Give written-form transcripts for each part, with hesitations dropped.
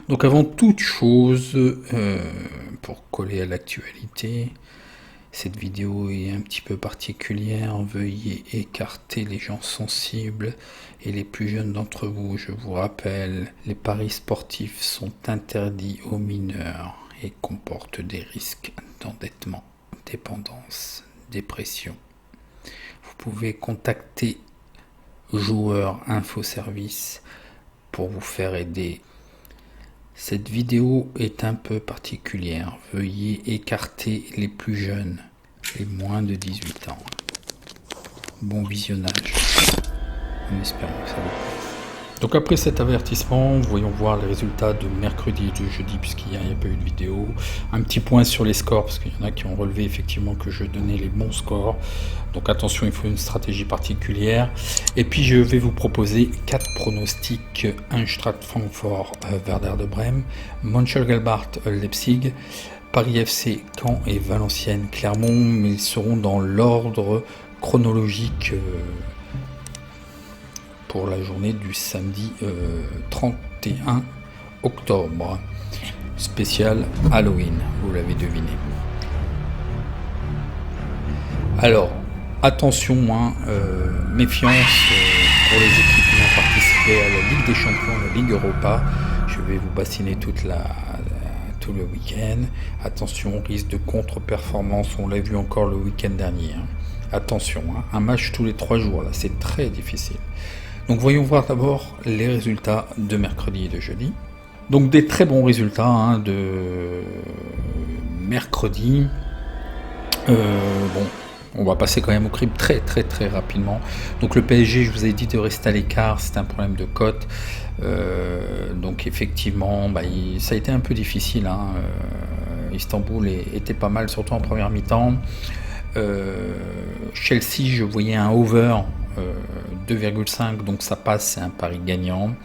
Donc avant toute chose, pour coller à l'actualité, cette vidéo est un petit peu particulière. Veuillez écarter les gens sensibles et les plus jeunes d'entre vous. Je vous rappelle, les paris sportifs sont interdits aux mineurs et comportent des risques d'endettement, dépendance, dépression. Vous pouvez contacter Joueurs Info Service pour vous faire aider. Cette vidéo est un peu particulière. Veuillez écarter les plus jeunes, les moins de 18 ans. Bon visionnage, en espérant que ça vous plaise. Donc après cet avertissement, voyons voir les résultats de mercredi et de jeudi, puisqu'il n'y a pas eu de vidéo. Un petit point sur les scores, parce qu'il y en a qui ont relevé effectivement que je donnais les bons scores. Donc attention, il faut une stratégie particulière. Et puis je vais vous proposer 4 pronostics. Eintracht Francfort, Werder de Brême, Mönchengladbach, Leipzig, Paris FC, Caen et Valenciennes, Clermont. Mais ils seront dans l'ordre chronologique pour la journée du samedi 31 octobre. Spécial Halloween, vous l'avez deviné. Alors, attention, méfiance pour les équipes qui ont participé à la Ligue des Champions, la Ligue Europa. Je vais vous bassiner tout le week-end. Attention, risque de contre-performance, on l'a vu encore le week-end dernier. Attention, un match tous les 3 jours, là, c'est très difficile. Donc voyons voir d'abord les résultats de mercredi et de jeudi. Donc des très bons résultats de mercredi. On va passer quand même au crible très rapidement. Donc le PSG, je vous ai dit de rester à l'écart, c'est un problème de cote. Donc effectivement, ça a été un peu difficile. Istanbul était pas mal, surtout en première mi-temps. Chelsea, je voyais un over 2,5, donc ça passe, c'est un pari gagnant.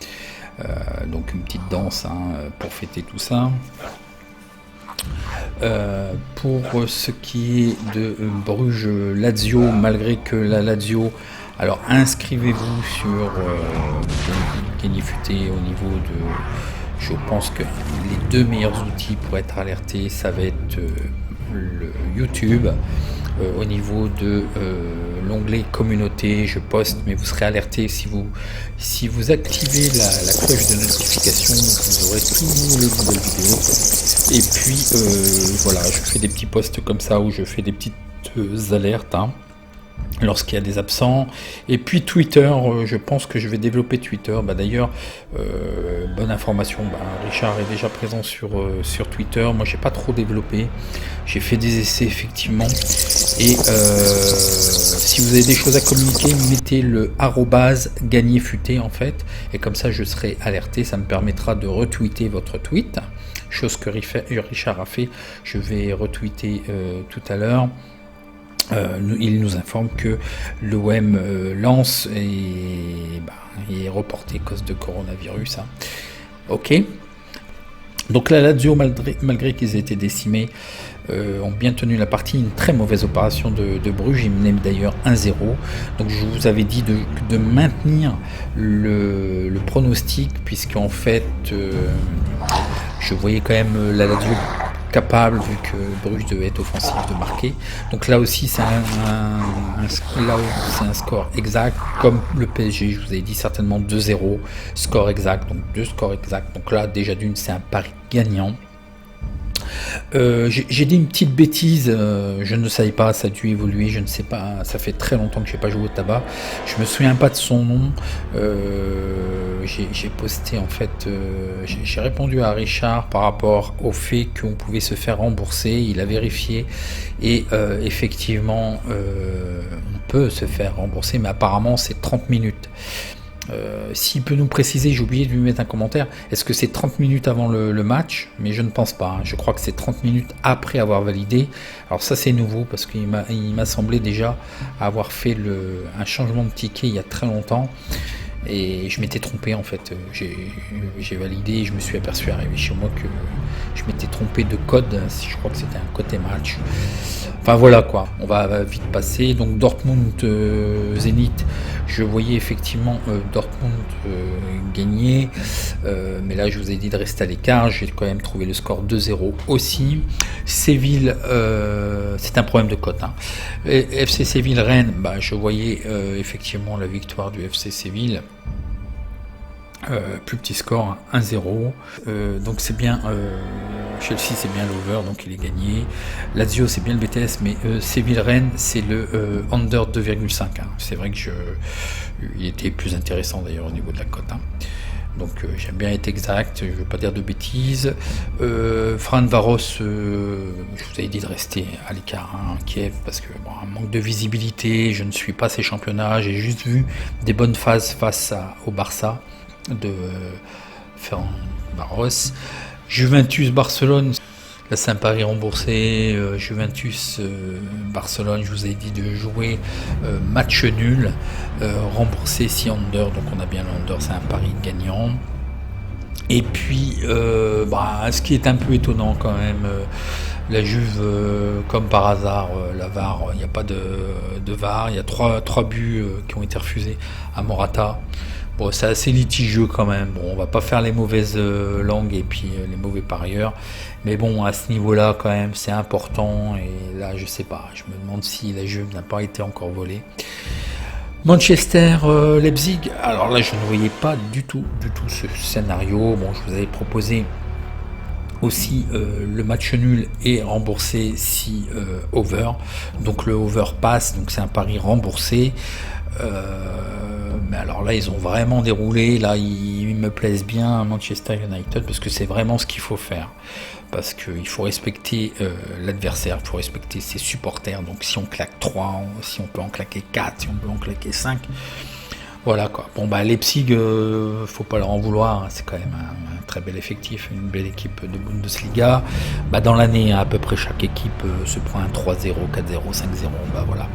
Donc une petite danse pour fêter tout ça. Pour ce qui est de Bruges-Lazio, malgré que la Lazio, alors inscrivez-vous sur Gagné Futé au niveau de... Je pense que les 2 meilleurs outils pour être alerté, ça va être le YouTube. Au niveau de l'onglet communauté, je poste, mais vous serez alerté si vous activez la cloche de notification, vous aurez tous les nouvelles vidéos. Et puis voilà, je fais des petits posts comme ça où je fais des petites alertes lorsqu'il y a des absents. Et puis Twitter, je pense que je vais développer Twitter. D'ailleurs, bonne information, Richard est déjà présent sur Twitter. Moi, j'ai pas trop développé. J'ai fait des essais effectivement. Et si vous avez des choses à communiquer, mettez le @gagnéfuté en fait. Et comme ça, je serai alerté. Ça me permettra de retweeter votre tweet. Chose que Richard a fait. Je vais retweeter tout à l'heure. Il nous informe que l'OM lance et est reporté à cause de coronavirus. Ok. Donc la Lazio, malgré qu'ils aient été décimés, ont bien tenu la partie. Une très mauvaise opération de Bruges. Ils menaient d'ailleurs 1-0. Donc je vous avais dit de maintenir le pronostic, puisqu'en fait je voyais quand même la Lazio capable, vu que Bruges devait être offensif, de marquer. Donc là aussi c'est un score exact, comme le PSG, je vous ai dit certainement 2-0, score exact, donc 2 scores exacts. Donc là déjà d'une, c'est un pari gagnant. J'ai dit une petite bêtise, je ne savais pas, ça a dû évoluer, je ne sais pas, ça fait très longtemps que je n'ai pas joué au tabac, je me souviens pas de son nom. J'ai posté en fait, j'ai répondu à Richard par rapport au fait qu'on pouvait se faire rembourser. Il a vérifié et effectivement on peut se faire rembourser, mais apparemment c'est 30 minutes. S'il peut nous préciser, j'ai oublié de lui mettre un commentaire, est-ce que c'est 30 minutes avant le match? Mais je ne pense pas, je crois que c'est 30 minutes après avoir validé. Alors ça c'est nouveau, parce qu'il m'a semblé déjà avoir fait un changement de ticket il y a très longtemps, Et je m'étais trompé en fait. J'ai validé et je me suis aperçu arrivé chez moi que je m'étais trompé de code. Je crois que c'était un côté match. Enfin voilà quoi. On va vite passer. Donc Dortmund Zénith. Je voyais effectivement Dortmund gagner. Mais là je vous ai dit de rester à l'écart. J'ai quand même trouvé le score 2-0 aussi. Séville, c'est un problème de cote. Hein. FC Séville Rennes, je voyais effectivement la victoire du FC Séville. Plus petit score, 1-0. Donc c'est bien, Chelsea c'est bien l'over, donc il est gagné. Lazio c'est bien le BTS, mais Séville-Rennes c'est le under 2,5. Hein. C'est vrai que il était plus intéressant d'ailleurs au niveau de la cote. Hein. Donc j'aime bien être exact, je ne veux pas dire de bêtises. Fran Varos, je vous avais dit de rester à l'écart, hein, Kiev, parce que un manque de visibilité, je ne suis pas ces championnats, j'ai juste vu des bonnes phases face au Barça de Ferran Barros. Juventus Barcelone, là c'est un pari remboursé. Juventus Barcelone, je vous ai dit de jouer match nul, remboursé si under, donc on a bien le under, c'est un pari gagnant. Et puis ce qui est un peu étonnant quand même, la Juve, comme par hasard, la VAR, il n'y a pas de VAR, il y a trois buts qui ont été refusés à Morata. Bon, c'est assez litigieux quand même. Bon, on va pas faire les mauvaises langues et puis les mauvais parieurs. Mais bon, à ce niveau-là, quand même, c'est important. Et là, je sais pas. Je me demande si la Juve n'a pas été encore volée. Manchester, Leipzig. Alors là, je ne voyais pas du tout ce scénario. Bon, je vous avais proposé aussi le match nul est remboursé si over. Donc le over passe. Donc c'est un pari remboursé. Mais alors là ils ont vraiment déroulé, là ils me plaisent bien à Manchester United parce que c'est vraiment ce qu'il faut faire, parce qu'il faut respecter l'adversaire, il faut respecter ses supporters. Donc si on claque 3, si on peut en claquer 4, si on peut en claquer 5, voilà quoi. Bon Leipzig, faut pas leur en vouloir, hein, c'est quand même un très bel effectif, une belle équipe de Bundesliga. Dans l'année à peu près chaque équipe se prend un 3-0, 4-0, 5-0, voilà.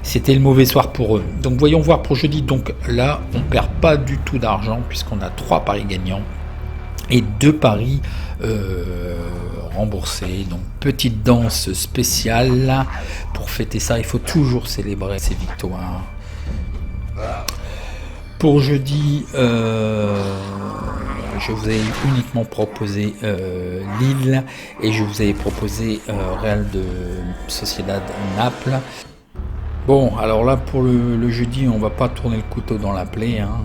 C'était le mauvais soir pour eux. Donc voyons voir pour jeudi. Donc là, on perd pas du tout d'argent puisqu'on a 3 paris gagnants et 2 paris remboursés. Donc petite danse spéciale là. Pour fêter ça, il faut toujours célébrer ces victoires. Pour jeudi, je vous avais uniquement proposé Lille et je vous avais proposé Real de Sociedad Naples. Bon, alors là pour le jeudi, on va pas tourner le couteau dans la plaie. Hein.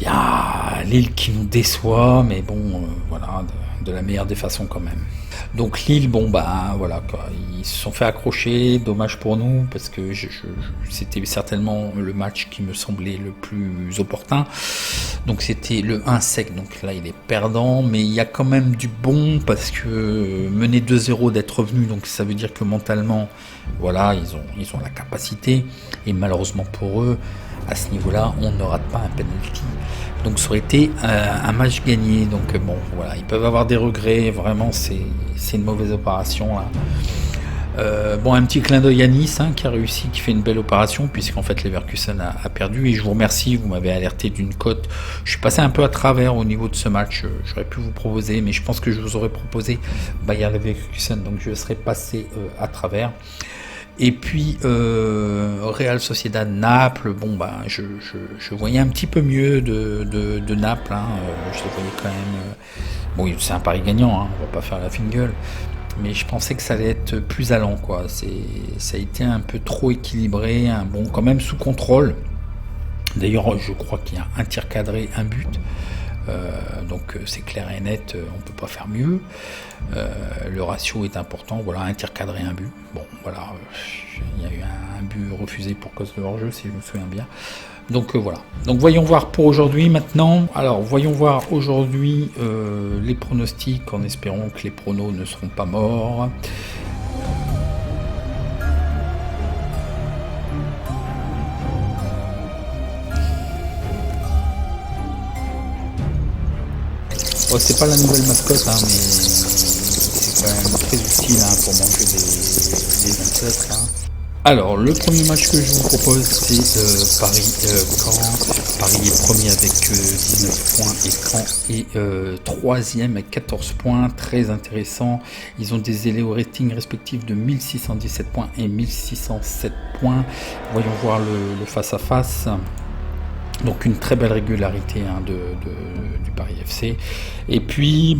Y a Lille qui nous déçoit, mais bon, voilà, de la meilleure des façons quand même. Donc Lille, voilà, quoi, ils se sont fait accrocher, dommage pour nous, parce que c'était certainement le match qui me semblait le plus opportun. Donc c'était le 1 sec, donc là il est perdant, mais il y a quand même du bon, parce que mener 2-0 d'être revenu, donc ça veut dire que mentalement, voilà, ils ont la capacité, et malheureusement pour eux, à ce niveau-là, on ne rate pas un penalty. Donc ça aurait été un match gagné. Donc bon, voilà, ils peuvent avoir des regrets. Vraiment, c'est une mauvaise opération là. Un petit clin d'œil à Nice qui a réussi, qui fait une belle opération, puisqu'en fait Leverkusen a perdu. Et je vous remercie, vous m'avez alerté d'une cote. Je suis passé un peu à travers au niveau de ce match. J'aurais pu vous proposer, mais je pense que je vous aurais proposé Bayer Leverkusen, donc je serais passé à travers. Et puis Real Sociedad Naples, je voyais un petit peu mieux de Naples, je le voyais quand même. C'est un pari gagnant, on va pas faire la fine gueule, mais je pensais que ça allait être plus allant, quoi. Ça a été un peu trop équilibré, quand même sous contrôle. D'ailleurs, je crois qu'il y a un tir cadré, un but. Donc c'est clair et net, on peut pas faire mieux. Le ratio est important, voilà, un tir cadré, un but. Bon, voilà, il y a eu un but refusé pour cause de hors-jeu, si je me souviens bien. Donc voilà. Donc voyons voir pour aujourd'hui maintenant. Alors voyons voir aujourd'hui les pronostics, en espérant que les pronos ne seront pas morts. C'est pas la nouvelle mascotte, mais c'est quand même très utile pour manger des insectes. Alors, le premier match que je vous propose, c'est Paris-Caen. Paris est premier avec 19 points et Caen est troisième avec 14 points. Très intéressant. Ils ont des éléo ratings respectifs de 1617 points et 1607 points. Voyons voir le face-à-face. Donc une très belle régularité du Paris FC. Et puis,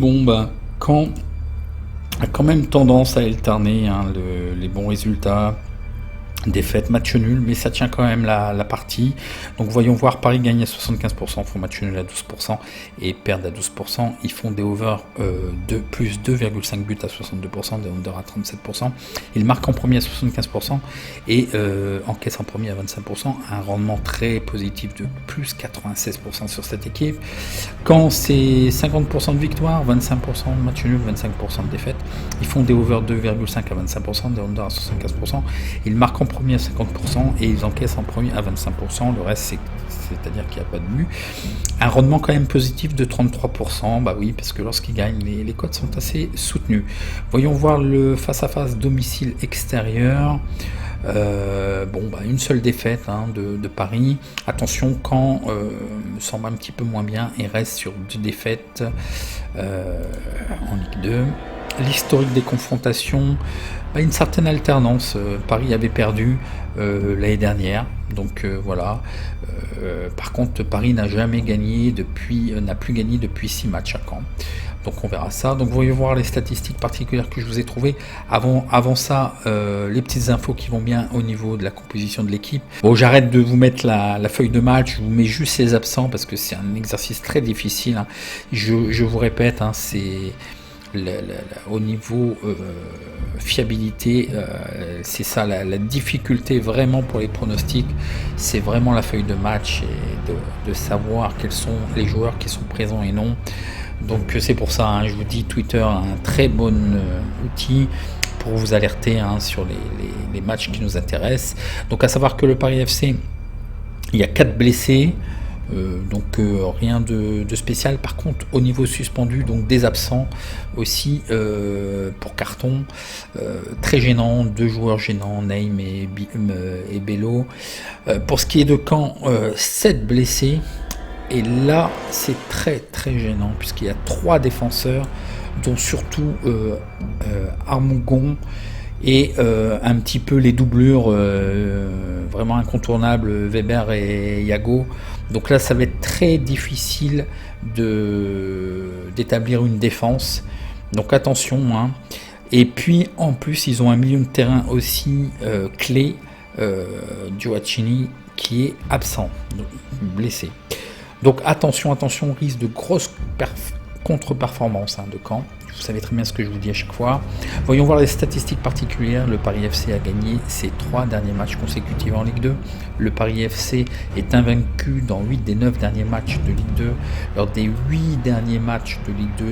Caen a quand même tendance à alterner les bons résultats. Défaite, match nul, mais ça tient quand même la partie. Donc voyons voir, Paris gagne à 75%, font match nul à 12% et perdent à 12%. Ils font des over de plus 2,5 buts à 62%, des under à 37%. Ils marquent en premier à 75% et encaissent en premier à 25%. Un rendement très positif de plus 96% sur cette équipe. Quand c'est 50% de victoire, 25% de match nul, 25% de défaite. Ils font des over 2,5 à 25%, des under à 75%. Ils marquent en premier à 50% et ils encaissent en premier à 25%. Le reste, c'est-à-dire qu'il n'y a pas de but. Un rendement quand même positif de 33%. Bah oui, parce que lorsqu'ils gagnent, les cotes sont assez soutenues. Voyons voir le face-à-face domicile extérieur. Une seule défaite de Paris. Attention, Caen me semble un petit peu moins bien et reste sur 2 défaites en Ligue 2. L'historique des confrontations, une certaine alternance. Paris avait perdu l'année dernière, donc voilà. Par contre, Paris n'a plus gagné depuis 6 matchs à Caen. Donc on verra ça. Donc voyons voir les statistiques particulières que je vous ai trouvées. Avant ça, les petites infos qui vont bien au niveau de la composition de l'équipe. Bon, j'arrête de vous mettre la feuille de match, je vous mets juste les absents parce que c'est un exercice très difficile. Je vous répète, c'est... au niveau fiabilité, c'est ça la difficulté vraiment pour les pronostics, c'est vraiment la feuille de match et de savoir quels sont les joueurs qui sont présents et non. Donc c'est pour ça, je vous dis, Twitter a un très bon outil pour vous alerter sur les matchs qui nous intéressent. Donc à savoir que le Paris FC, il y a 4 blessés. Rien de spécial. Par contre, au niveau suspendu, donc des absents aussi pour carton, très gênant, 2 joueurs gênants, Neym et Bello. Pour ce qui est de Caen, 7 blessés, et là c'est très très gênant puisqu'il y a 3 défenseurs, dont surtout Armongon et un petit peu les doublures vraiment incontournables, Weber et Yago. Donc là ça va être très difficile d'établir une défense, donc attention. Et puis en plus ils ont un milieu de terrain aussi clé, Gioacchini, qui est absent, blessé. Donc attention, risque de grosse contre-performance de Caen. Vous savez très bien ce que je vous dis à chaque fois. Voyons voir les statistiques particulières. Le Paris FC a gagné ses 3 derniers matchs consécutifs en Ligue 2. Le Paris FC est invaincu dans 8 des 9 derniers matchs de Ligue 2. Lors des 8 derniers matchs de Ligue 2,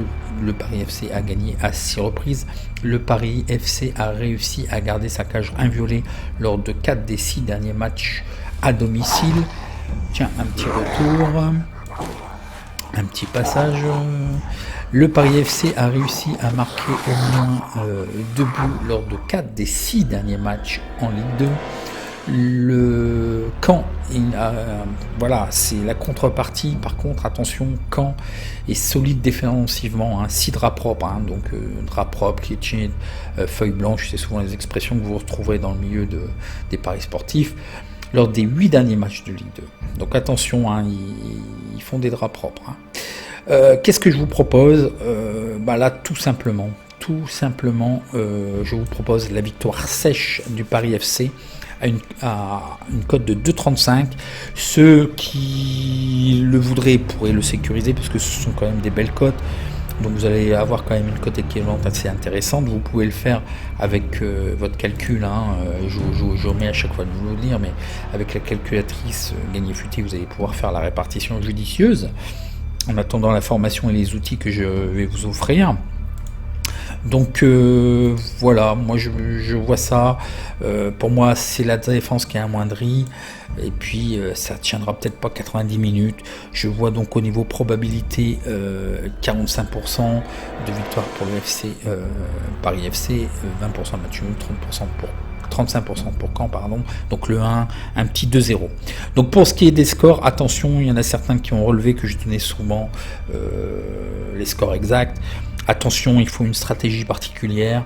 le Paris FC a gagné à 6 reprises. Le Paris FC a réussi à garder sa cage inviolée lors de 4 des 6 derniers matchs à domicile. Tiens, un petit retour. Un petit passage. Le Paris FC a réussi à marquer au moins 2 buts lors de 4 des 6 derniers matchs en Ligue 2. Le Caen, c'est la contrepartie. Par contre, attention, Caen est solide défensivement, 6 draps propres, donc draps propres, clean, feuille blanche, c'est souvent les expressions que vous retrouverez dans le milieu des paris sportifs, lors des 8 derniers matchs de Ligue 2. Donc attention, ils font des draps propres. Qu'est-ce que je vous propose ? Là, tout simplement, je vous propose la victoire sèche du Paris FC à une cote de 2,35. Ceux qui le voudraient pourraient le sécuriser parce que ce sont quand même des belles cotes. Donc vous allez avoir quand même une cote équivalente assez intéressante. Vous pouvez le faire avec votre calcul. Je remets à chaque fois de vous le dire, mais avec la calculatrice Gagné Futé, vous allez pouvoir faire la répartition judicieuse en attendant la formation et les outils que je vais vous offrir. Donc voilà, moi je vois ça. Pour moi, c'est la défense qui est amoindrie. Et puis ça tiendra peut-être pas 90 minutes. Je vois donc au niveau probabilité 45% de victoire pour le FC, Paris FC, 20% de match nul, 30% pour 35% pour Caen, pardon. Donc le 1, un petit 2-0. Donc pour ce qui est des scores, attention, il y en a certains qui ont relevé que je donnais souvent les scores exacts. Attention, il faut une stratégie particulière.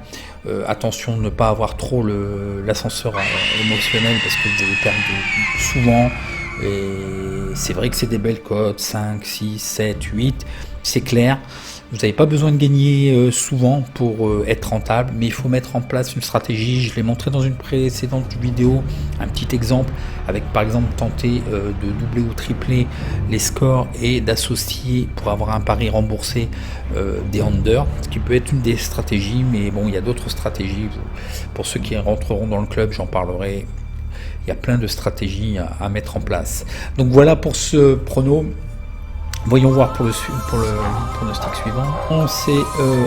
Attention de ne pas avoir trop l'ascenseur émotionnel parce que vous allez perdre souvent. Et c'est vrai que c'est des belles cotes, 5, 6, 7, 8, c'est clair. Vous n'avez pas besoin de gagner souvent pour être rentable, mais il faut mettre en place une stratégie. Je l'ai montré dans une précédente vidéo, un petit exemple, avec par exemple tenter de doubler ou tripler les scores et d'associer pour avoir un pari remboursé des under, ce qui peut être une des stratégies, mais bon, il y a d'autres stratégies. Pour ceux qui rentreront dans le club, j'en parlerai. Il y a plein de stratégies à mettre en place. Donc voilà pour ce prono. Voyons voir pour le pronostic suivant. C'est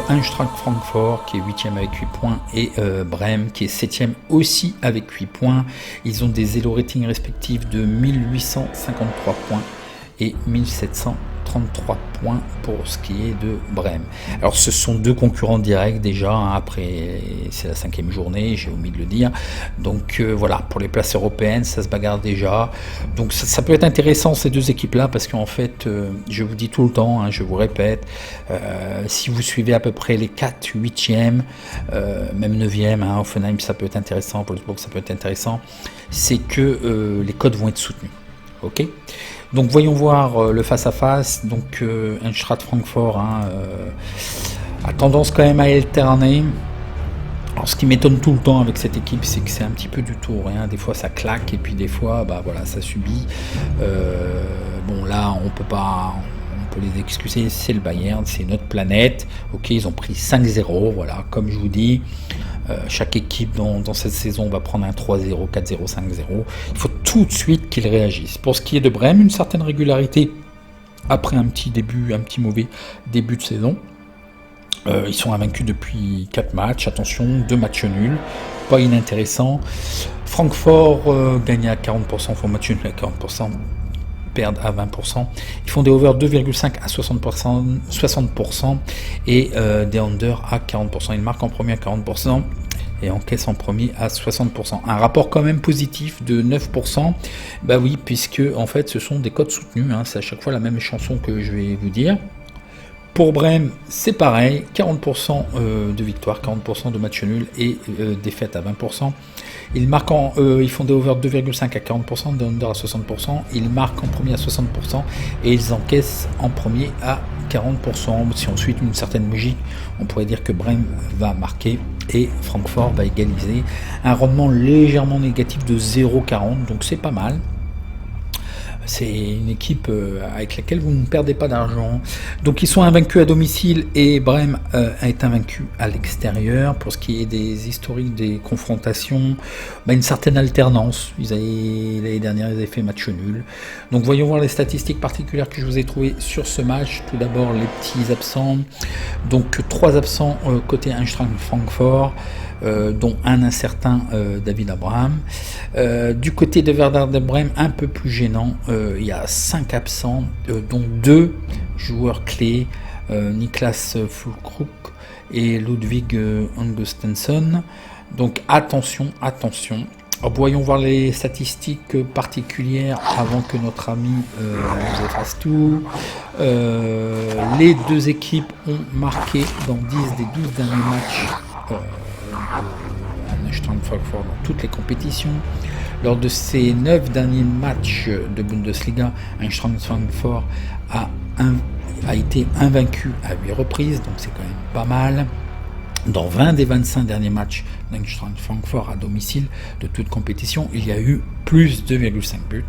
Eintracht Francfort qui est 8e avec 8 points et Brême qui est 7e aussi avec 8 points. Ils ont des elo ratings respectifs de 1853 points et 1733 points pour ce qui est de Brême. Alors ce sont deux concurrents directs déjà, hein, après c'est la 5e journée, j'ai omis de le dire. Donc voilà, pour les places européennes, ça se bagarre déjà. Donc ça peut être intéressant ces deux équipes-là, parce qu'en fait, je vous dis tout le temps, hein, je vous répète, si vous suivez à peu près les 4, 8e, même 9e, hein, Offenheim ça peut être intéressant, Wolfsburg ça peut être intéressant, c'est que les codes vont être soutenus. Ok, donc voyons voir le face-à-face. Donc Eintracht Francfort a tendance quand même à alterner. Alors ce qui m'étonne tout le temps avec cette équipe, c'est que c'est un petit peu du tour, hein. Des fois ça claque et puis des fois bah voilà, ça subit. Bon là on peut les excuser, c'est le Bayern, c'est notre planète. Ok, ils ont pris 5-0, voilà, comme je vous dis. Chaque équipe dans cette saison va prendre un 3-0, 4-0, 5-0. Il faut tout de suite qu'ils réagissent. Pour ce qui est de Brême, une certaine régularité après un petit mauvais début de saison. Ils sont invaincus depuis 4 matchs. Attention, 2 matchs nuls, pas inintéressant. Francfort gagne à 40%, font match nul à 40%. Perdent à 20%. Ils font des over 2,5 à 60% et des under à 40%. Ils marquent en premier à 40% et encaissent en premier à 60%. Un rapport quand même positif de 9%. Bah oui, puisque en fait ce sont des codes soutenus, hein. C'est à chaque fois la même chanson que je vais vous dire. Pour Brême, c'est pareil, 40% de victoire, 40% de match nul et défaite à 20%. Ils font des over 2,5 à 40%, des under à 60%. Ils marquent en premier à 60% et ils encaissent en premier à 40%. Si on suit une certaine logique, on pourrait dire que Brême va marquer et Francfort va égaliser. Un rendement légèrement négatif de 0,40, donc c'est pas mal. C'est une équipe avec laquelle vous ne perdez pas d'argent. Donc ils sont invaincus à domicile et Brême est invaincu à l'extérieur. Pour ce qui est des historiques des confrontations, une certaine alternance. L'année dernière, ils avaient fait match nul. Donc voyons voir les statistiques particulières que je vous ai trouvées sur ce match. Tout d'abord les petits absents. Donc 3 absents côté Eintracht Francfort. Dont un incertain David Abraham. Du côté de Werder de Brême, un peu plus gênant, il y a 5 absents, dont 2 joueurs clés, Niklas Füllkrug et Ludwig Augustinsson. Donc attention. Voyons voir les statistiques particulières avant que notre ami nous efface tout. Les deux équipes ont marqué dans 10 des 12 derniers matchs Eintracht Francfort dans toutes les compétitions. Lors de ces 9 derniers matchs de Bundesliga, Eintracht Francfort a été invaincu à 8 reprises, donc c'est quand même pas mal. Dans 20 des 25 derniers matchs d'Eintracht Francfort à domicile de toute compétition, il y a eu plus 2,5 buts.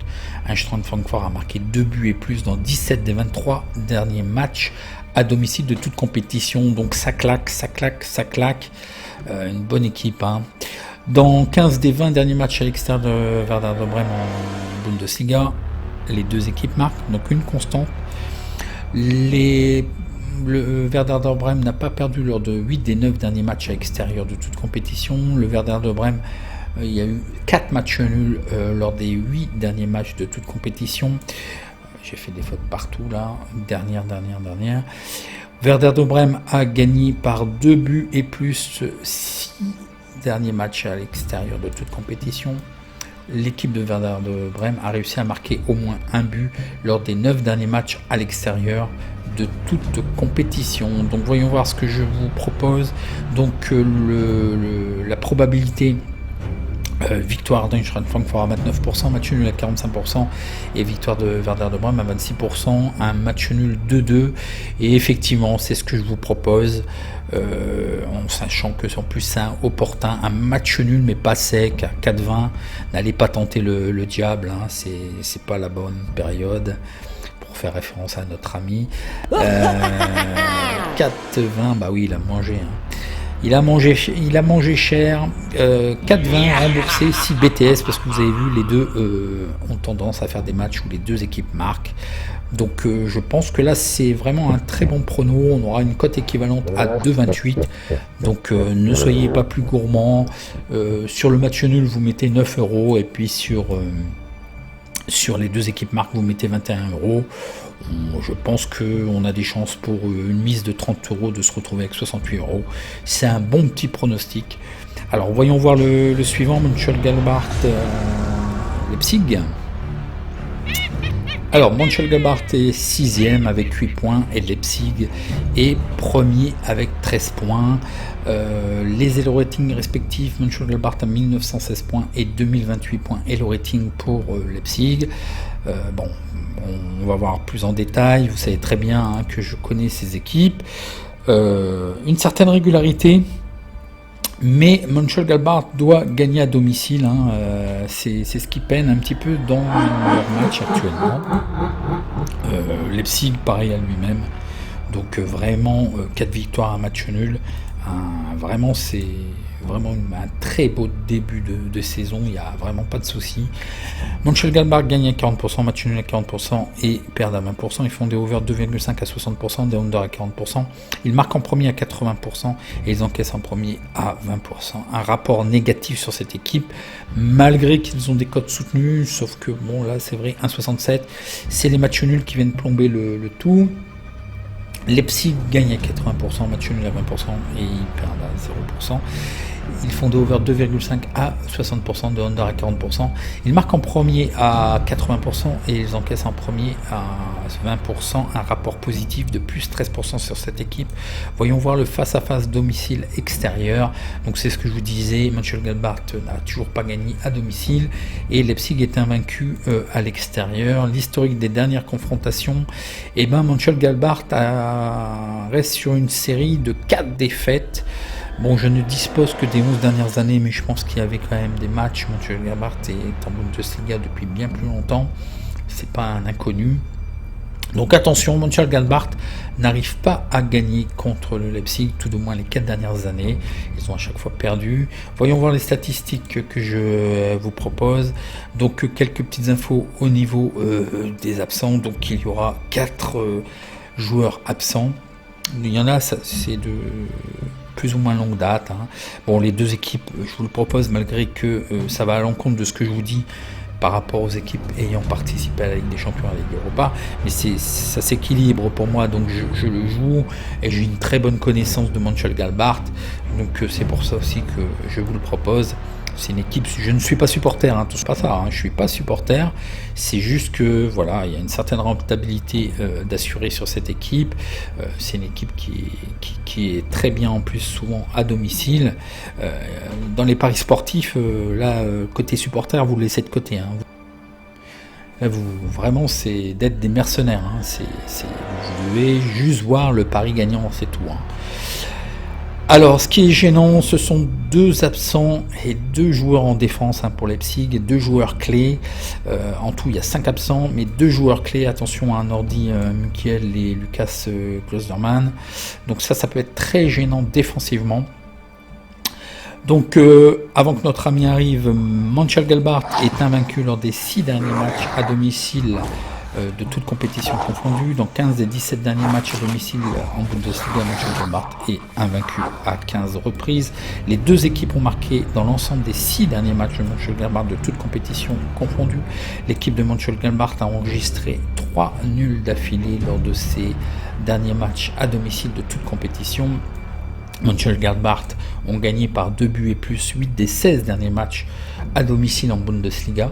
Eintracht Francfort a marqué 2 buts et plus dans 17 des 23 derniers matchs à domicile de toute compétition, donc ça claque. Une bonne équipe, hein. Dans 15 des 20 derniers matchs à l'extérieur de Werder de Brême en Bundesliga, les deux équipes marquent, donc une constante. Le Werder de Brême n'a pas perdu lors de 8 des 9 derniers matchs à l'extérieur de toute compétition. Le Werder de Brême, il y a eu 4 matchs nuls lors des 8 derniers matchs de toute compétition. J'ai fait des fautes partout là. Dernière. Werder de Brême a gagné par 2 buts et plus derniers matchs à l'extérieur de toute compétition, l'équipe de Werder de Brême a réussi à marquer au moins un but lors des 9 derniers matchs à l'extérieur de toute compétition. Donc voyons voir ce que je vous propose. Donc la probabilité victoire d'Eintracht Francfort à 29%, match nul à 45% et victoire de Werder de Brême à 26%, un match nul 2-2 et effectivement c'est ce que je vous propose en sachant que en plus c'est un opportun, un match nul mais pas sec à 4-20, n'allez pas tenter le diable, hein, c'est pas la bonne période pour faire référence à notre ami 4-20, bah oui il a mangé hein. Il a mangé cher, 4,20 remboursé, 6 BTS, parce que vous avez vu, les deux ont tendance à faire des matchs où les deux équipes marquent. Donc je pense que là, c'est vraiment un très bon prono. On aura une cote équivalente à 2,28. Donc ne soyez pas plus gourmand. Sur le match nul, vous mettez 9 €. Et puis sur les deux équipes marques, vous mettez 21 €. Je pense qu'on a des chances pour une mise de 30 € de se retrouver avec 68 €. C'est un bon petit pronostic. Alors voyons voir le suivant, Mönchengladbach Leipzig. Alors Mönchengladbach est 6e avec 8 points et Leipzig est premier avec 13 points. Les elo rating respectifs, Mönchengladbach a 1916 points et 2028 points elo rating pour Leipzig. Bon, on va voir plus en détail. Vous savez très bien hein, que je connais ces équipes. Une certaine régularité, mais Mönchengladbach doit gagner à domicile. Hein, c'est ce qui peine un petit peu dans leur match actuellement. Leipzig, pareil à lui-même. Donc vraiment 4 victoires, un match nul. Vraiment, c'est vraiment un très beau début de saison, il n'y a vraiment pas de souci. Mönchengladbach gagne à 40%, match nul à 40% et perd à 20%. Ils font des over 2,5 à 60%, des under à 40%. Ils marquent en premier à 80% et ils encaissent en premier à 20%. Un rapport négatif sur cette équipe, malgré qu'ils ont des cotes soutenues, sauf que bon là c'est vrai, 1,67, c'est les matchs nuls qui viennent plomber le tout. Leipzig gagne à 80%, match nul à 20% et ils perdent à 0%. Ils font des over 2,5 à 60%, de under à 40%. Ils marquent en premier à 80% et ils encaissent en premier à 20%. Un rapport positif de plus 13% sur cette équipe. Voyons voir le face-à-face domicile extérieur. Donc c'est ce que je vous disais, Mönchengladbach n'a toujours pas gagné à domicile et Leipzig est invaincu à l'extérieur. L'historique des dernières confrontations, et ben Mönchengladbach reste sur une série de 4 défaites. Bon, je ne dispose que des 11 dernières années, mais je pense qu'il y avait quand même des matchs. Mönchengladbach est en Bundesliga depuis bien plus longtemps. C'est pas un inconnu. Donc attention, Mönchengladbach n'arrive pas à gagner contre le Leipzig, tout du moins les 4 dernières années. Ils ont à chaque fois perdu. Voyons voir les statistiques que je vous propose. Donc quelques petites infos au niveau des absents. Donc il y aura 4 joueurs absents. Il y en a, c'est de plus ou moins longue date. Hein. Bon, les deux équipes, je vous le propose, malgré que ça va à l'encontre de ce que je vous dis par rapport aux équipes ayant participé à la Ligue des Champions, à la Ligue Europa, mais ça s'équilibre pour moi, donc je le joue, et j'ai une très bonne connaissance de Mönchengladbach, donc c'est pour ça aussi que je vous le propose. C'est une équipe, je ne suis pas supporter, hein, tout c'est pas ça, hein, je suis pas supporter, c'est juste que voilà, il y a une certaine rentabilité d'assurer sur cette équipe. C'est une équipe qui est très bien en plus souvent à domicile. Dans les paris sportifs, là côté supporter, vous le laissez de côté. Hein. Là, vraiment, c'est d'être des mercenaires. Hein. Vous devez juste voir le pari gagnant, c'est tout. Hein. Alors, ce qui est gênant, ce sont 2 absents et 2 joueurs en défense hein, pour Leipzig, 2 joueurs clés. En tout, il y a 5 absents, mais 2 joueurs clés. Attention à Nordi Mukiel et Lucas Klostermann. Donc ça peut être très gênant défensivement. Donc, avant que notre ami arrive, Mönchengladbach est invaincu lors des 6 derniers matchs à domicile de toutes compétitions confondues. Dans 15 des 17 derniers matchs à domicile en Bundesliga, Mönchengladbach est invaincu à 15 reprises. Les 2 équipes ont marqué dans l'ensemble des 6 derniers matchs de Mönchengladbach de toutes compétitions confondues. L'équipe de Mönchengladbach a enregistré 3 nuls d'affilée lors de ces derniers matchs à domicile de toutes compétitions. Mönchengladbach ont gagné par 2 buts et plus 8 des 16 derniers matchs à domicile en Bundesliga.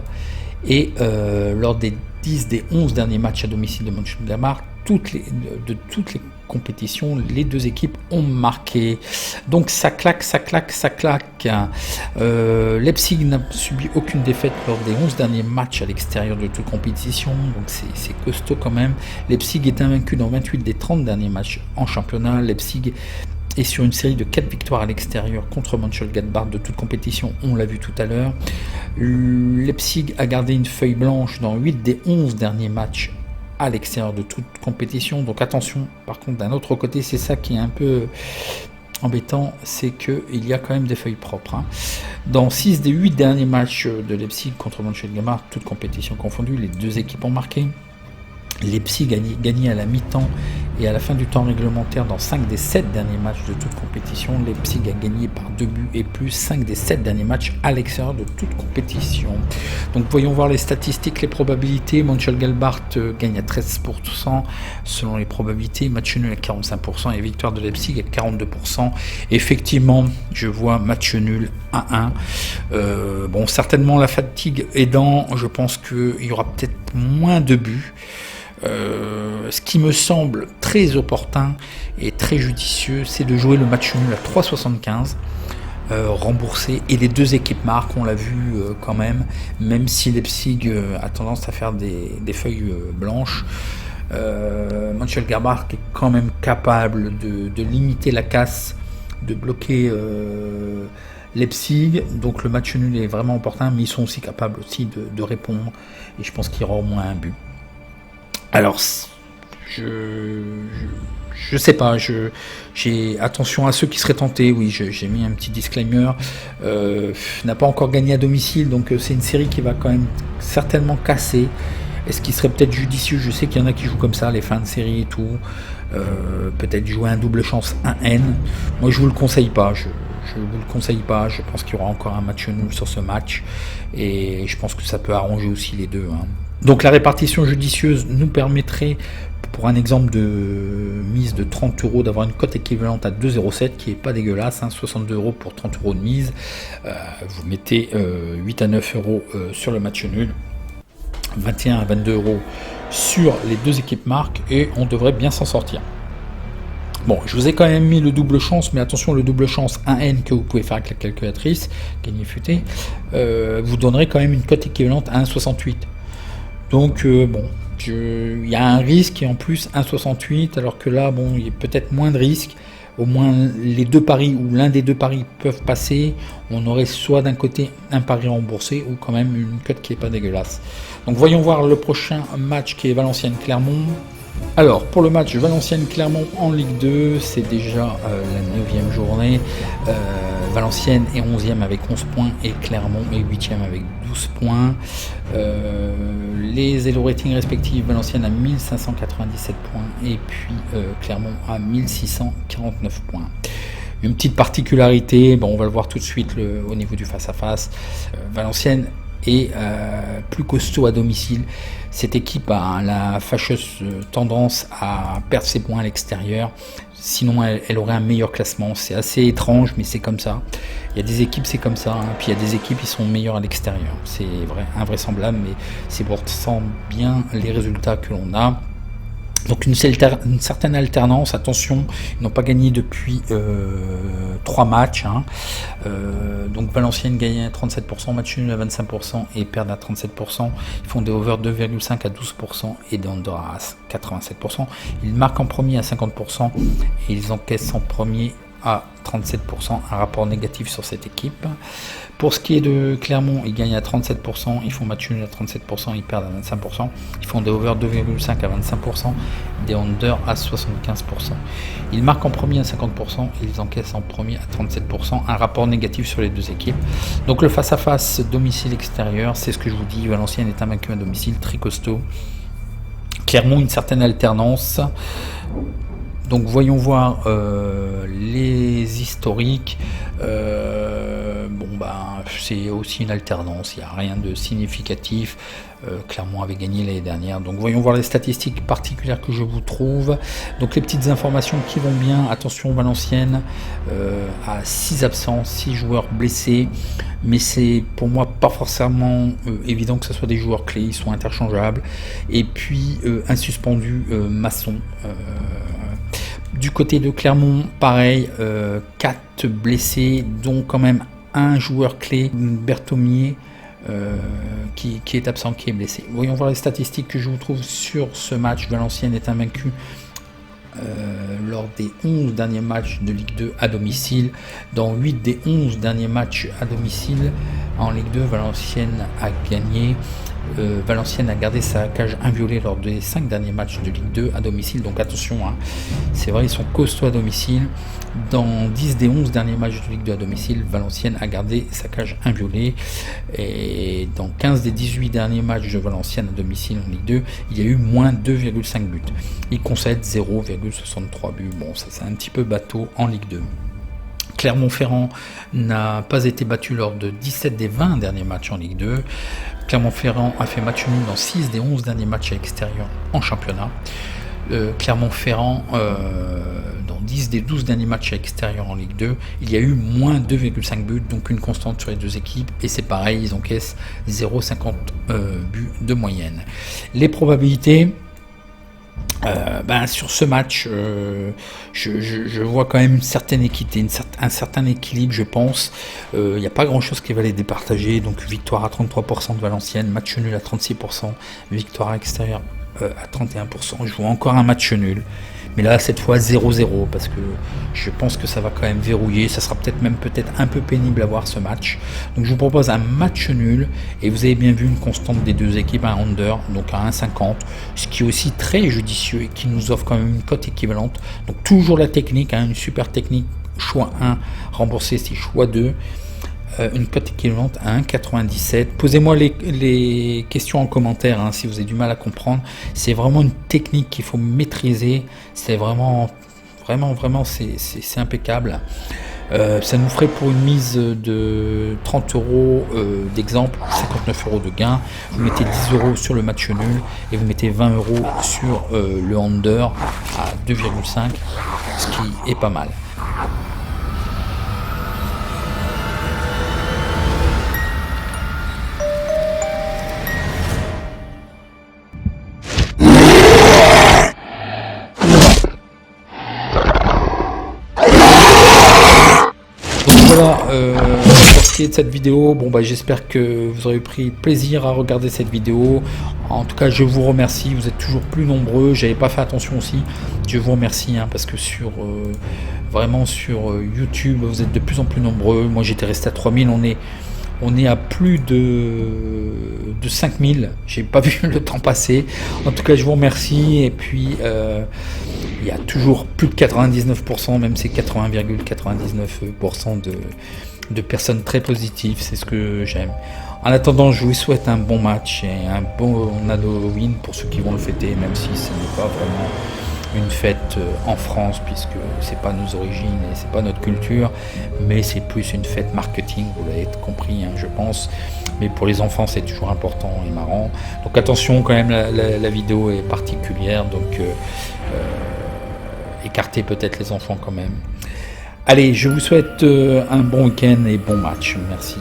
Et lors des 10 des 11 derniers matchs à domicile de Mönchengladbach, de toutes les compétitions, les deux équipes ont marqué. Donc ça claque. Leipzig n'a subi aucune défaite lors des 11 derniers matchs à l'extérieur de toute compétition, donc c'est costaud quand même. Leipzig est invaincu dans 28 des 30 derniers matchs en championnat. Leipzig est sur une série de 4 victoires à l'extérieur contre Mönchengladbach de toute compétition, on l'a vu tout à l'heure. Leipzig a gardé une feuille blanche dans 8 des 11 derniers matchs à l'extérieur de toute compétition, donc attention. Par contre, d'un autre côté, c'est ça qui est un peu embêtant, c'est qu'il y a quand même des feuilles propres. Dans 6 des 8 derniers matchs de Leipzig contre Mönchengladbach, toute compétition confondue, les deux équipes ont marqué. Leipzig a gagné à la mi-temps et à la fin du temps réglementaire dans 5 des 7 derniers matchs de toute compétition. Leipzig a gagné par 2 buts et plus 5 des 7 derniers matchs à l'extérieur de toute compétition. Donc voyons voir les statistiques, les probabilités. Mönchengladbach gagne à 13% selon les probabilités, match nul à 45% et victoire de Leipzig à 42%. Effectivement, je vois match nul à 1. Bon, certainement la fatigue aidant, je pense qu'il y aura peut-être moins de buts. Ce qui me semble très opportun et très judicieux, c'est de jouer le match nul à 3,75 remboursé, et les deux équipes marquent, on l'a vu quand même si Leipzig a tendance à faire des feuilles blanches. Mönchengladbach est quand même capable de limiter la casse, de bloquer Leipzig, donc le match nul est vraiment opportun, mais ils sont aussi capables aussi de répondre, et je pense qu'il y aura au moins un but. Alors, je sais pas, j'ai attention à ceux qui seraient tentés, oui, j'ai mis un petit disclaimer, n'a pas encore gagné à domicile, donc c'est une série qui va quand même certainement casser. Est-ce qu'il serait peut-être judicieux, je sais qu'il y en a qui jouent comme ça, les fins de série et tout, peut-être jouer un double chance 1N, moi je vous le conseille pas, je vous le conseille pas, je pense qu'il y aura encore un match nul sur ce match, et je pense que ça peut arranger aussi les deux. Donc la répartition judicieuse nous permettrait, pour un exemple de mise de 30 € d'avoir une cote équivalente à 2,07, qui est pas dégueulasse, 62 € pour 30 € de mise. Vous mettez 8 à 9 € sur le match nul, 21 à 22 € sur les deux équipes marques, et on devrait bien s'en sortir. Bon, je vous ai quand même mis le double chance, mais attention, le double chance 1N que vous pouvez faire avec la calculatrice, gagner futé, vous donnerait quand même une cote équivalente à 1,68. Donc bon, il y a un risque, et en plus 1,68, alors que là, bon, il y a peut-être moins de risques. Au moins les deux paris, ou l'un des deux paris peuvent passer. On aurait soit d'un côté un pari remboursé, ou quand même une cote qui est pas dégueulasse. Donc voyons voir le prochain match, qui est Valenciennes-Clermont. Alors, pour le match Valenciennes-Clermont en Ligue 2, c'est déjà la 9e journée. Valenciennes est 11e avec 11 points et Clermont est 8e avec 12 points. Les elo ratings respectifs, Valenciennes à 1597 points et puis Clermont à 1649 points. Une petite particularité, bon, on va le voir tout de suite au niveau du face-à-face. Valenciennes est plus costaud à domicile. Cette équipe a la fâcheuse tendance à perdre ses points à l'extérieur, sinon elle aurait un meilleur classement. C'est assez étrange, mais c'est comme ça. Il y a des équipes, c'est comme ça, puis il y a des équipes qui sont meilleures à l'extérieur. C'est vrai, invraisemblable, mais c'est pourtant bien les résultats que l'on a. Donc une certaine alternance, attention, ils n'ont pas gagné depuis 3 matchs. Donc Valenciennes gagne à 37%, match nul à 25% et perdent à 37%. Ils font des over 2,5 à 12% et des under à 87%. Ils marquent en premier à 50% et ils encaissent en premier à 37%, un rapport négatif sur cette équipe. Pour ce qui est de Clermont, ils gagnent à 37%, ils font match nul à 37%, ils perdent à 25%, ils font des over 2,5 à 25%, des under à 75%. Ils marquent en premier à 50% et ils encaissent en premier à 37%, un rapport négatif sur les deux équipes. Donc le face-à-face domicile-extérieur, c'est ce que je vous dis, Valenciennes est invaincu à domicile, très costaud. Clermont, une certaine alternance. Donc voyons voir les historiques. Bon c'est aussi une alternance, il n'y a rien de significatif. Clermont avait gagné l'année dernière. Donc voyons voir les statistiques particulières que je vous trouve. Donc les petites informations qui vont bien. Attention, Valenciennes a 6 absents, 6 joueurs blessés. Mais c'est pour moi pas forcément évident que ce soit des joueurs clés, ils sont interchangeables. Et puis un suspendu, Masson. Du côté de Clermont, pareil, 4 blessés, dont quand même un joueur clé, Berthomier, qui est absent, qui est blessé. Voyons voir les statistiques que je vous trouve sur ce match. Valenciennes est invaincu lors des 11 derniers matchs de Ligue 2 à domicile. Dans 8 des 11 derniers matchs à domicile en Ligue 2, Valenciennes a gagné. Valenciennes a gardé sa cage inviolée lors des 5 derniers matchs de Ligue 2 à domicile, donc attention, hein, c'est vrai, ils sont costauds à domicile. Dans 10 des 11 derniers matchs de Ligue 2 à domicile, Valenciennes a gardé sa cage inviolée, et dans 15 des 18 derniers matchs de Valenciennes à domicile en Ligue 2, il y a eu moins 2,5 buts. Ils concèdent 0,63 buts, bon ça c'est un petit peu bateau en Ligue 2. Clermont-Ferrand n'a pas été battu lors de 17 des 20 derniers matchs en Ligue 2. Clermont-Ferrand a fait match nul dans 6 des 11 derniers matchs à l'extérieur en championnat. Clermont-Ferrand, dans 10 des 12 derniers matchs à l'extérieur en Ligue 2, il y a eu moins 2,5 buts, donc une constante sur les deux équipes, et c'est pareil, ils encaissent 0,50 buts de moyenne. Les probabilités, sur ce match, je vois quand même une certaine équité, un certain équilibre, je pense. Il n'y a pas grand chose qui va les départager. Donc victoire à 33% de Valenciennes, match nul à 36%, victoire à l'extérieur à 31%. Je vois encore un match nul, mais là cette fois 0-0, parce que je pense que ça va quand même verrouiller. Ça sera peut-être un peu pénible à voir ce match. Donc je vous propose un match nul, et vous avez bien vu une constante des deux équipes, un under, donc à 1,50, ce qui est aussi très judicieux et qui nous offre quand même une cote équivalente. Donc toujours la technique, une super technique, choix 1 remboursé si choix 2, une cote équivalente à 1,97. Posez-moi les questions en commentaire si vous avez du mal à comprendre. C'est vraiment une technique qu'il faut maîtriser. C'est vraiment c'est impeccable. Ça nous ferait pour une mise de 30 euros d'exemple, 59 euros de gain. Vous mettez 10 euros sur le match nul et vous mettez 20 euros sur le under à 2,5, ce qui est pas mal. Voilà, pour ce qui est de cette vidéo, j'espère que vous aurez pris plaisir à regarder cette vidéo. En tout cas, je vous remercie, vous êtes toujours plus nombreux, j'avais pas fait attention aussi. Je vous remercie parce que sur YouTube, vous êtes de plus en plus nombreux. Moi j'étais resté à 3000, on est à plus de 5000, j'ai pas vu le temps passer. En tout cas, je vous remercie, et puis il y a toujours plus de 99%, même c'est 80,99% de personnes très positives, c'est ce que j'aime. En attendant, je vous souhaite un bon match et un bon Halloween pour ceux qui vont le fêter, même si ce n'est pas vraiment une fête en France, puisque c'est pas nos origines et c'est pas notre culture, mais c'est plus une fête marketing, vous l'avez compris, je pense. Mais pour les enfants, c'est toujours important et marrant. Donc attention quand même, la vidéo est particulière, donc écartez peut-être les enfants quand même. Allez, je vous souhaite un bon week-end et bon match. Merci.